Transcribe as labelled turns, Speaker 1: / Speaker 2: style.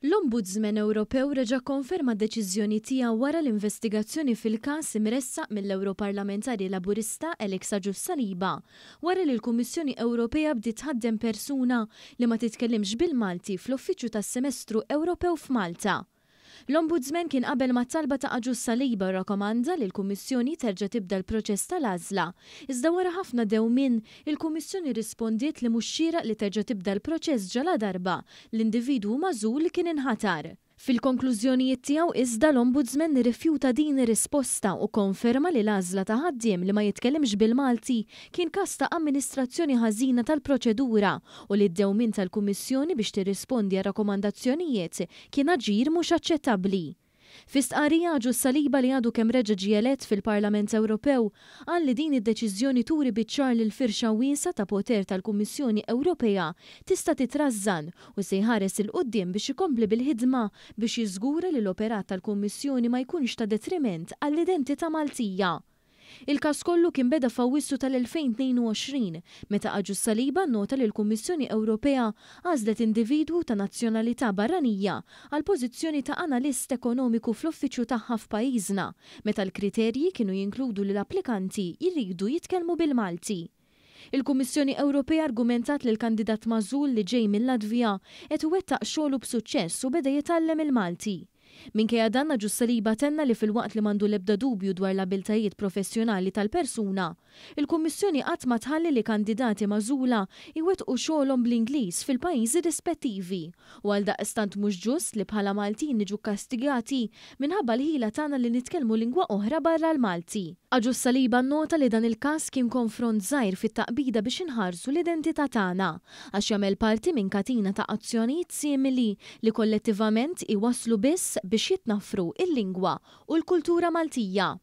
Speaker 1: L-Ombudsman Ewropew reġa' konferma d-deċiżjoni tiegħu wara l-investigazzjoni fil-każ imressaq mill-Ewroparlamentari Laburista Alexa Saliba wara li l-Kummissjoni Ewropea bdiet tħaddem persuna li ma titkellimx bil-Malti fl-Uffiċċju tas-Semestru Ewropew f'Malta. L-Ombudsman kien qabel ma talba ta' Saliba rrakkomanda li l-Kummissjoni terġa' tibda l-proċess tal-għażla. Iżda wara ħafna dewmien, il-Kummissjoni rispondiet li mhux xieraq li terġa' tibda l-proċess ġala darba l-individwu magħżul li kien inħatar. Fil-konklużjonijiet tiegħu iżda l-Ombudsman nirrifjuta din ir-risposta u konferma li l-għażla ta' ħaddiem li ma jitkellimx bil-Malti kien każ ta' amministrazzjoni ħażina tal-proċedura u li d-dewmien tal-Kummissjoni biex tirrispondi għal rakkomandazzjonijiet kien aġir mhux aċċettabbli. Fi stqarrija Saliba li għadu kemm reġa' ġie elett fil-Parlament Ewropew qal li din id-deċiżjoni turi biċ-ċar li l-firxa wiesa ta' poter tal-Kummissjoni Ewropea tista' titrażżan u se jħares il quddiem biex ikompli bil-ħidma biex jiżgura li l-operat tal-Kummissjoni ma jkunx ta' detriment għall-identità Maltija. Il-każ kollu kien beda f'Awwissu tal-2022 meta Saliba nnota li l-Kummissjoni Ewropea għażlet individwu ta' nazzjonalità barranija għal pożizzjoni ta' analist ekonomiku fl-uffiċċju tagħha f'pajjiżna, meta l-kriterji kienu jinkludu li l-applikanti jridu jitkellmu bil-Malti. Il-Kummissjoni Ewropea argumentat li l-kandidat magħżul li ġej mill-Latvja qed iwettaq xogħlu b'suċċess u beda jitgħallem il-Malti. Minkejja dan Saliba tenna li fil-waqt li m'għandu l-ebda dubju dwar l-abiltajiet professjonali tal-persuna, il-Kummissjoni qatt ma tħalli li kandidati magħżula iwettqu xogħolhom bl-Ingliż fil-pajjiżi rispettivi u għaldaqstant mhux ġust li bħala Maltin niġu kastigati minħabba l-ħila tagħna li nitkellmu lingwa oħra barra l-Malti. Saliba nnota li dan il-każ kien konfront żgħir fit-taqbida biex inħarsu l-identità tagħna għax jagħmel parti minn katina ta' azzjonijiet simili li kollettivament iwasslu biss biex jitnaffru il-lingwa u l-kultura Maltija.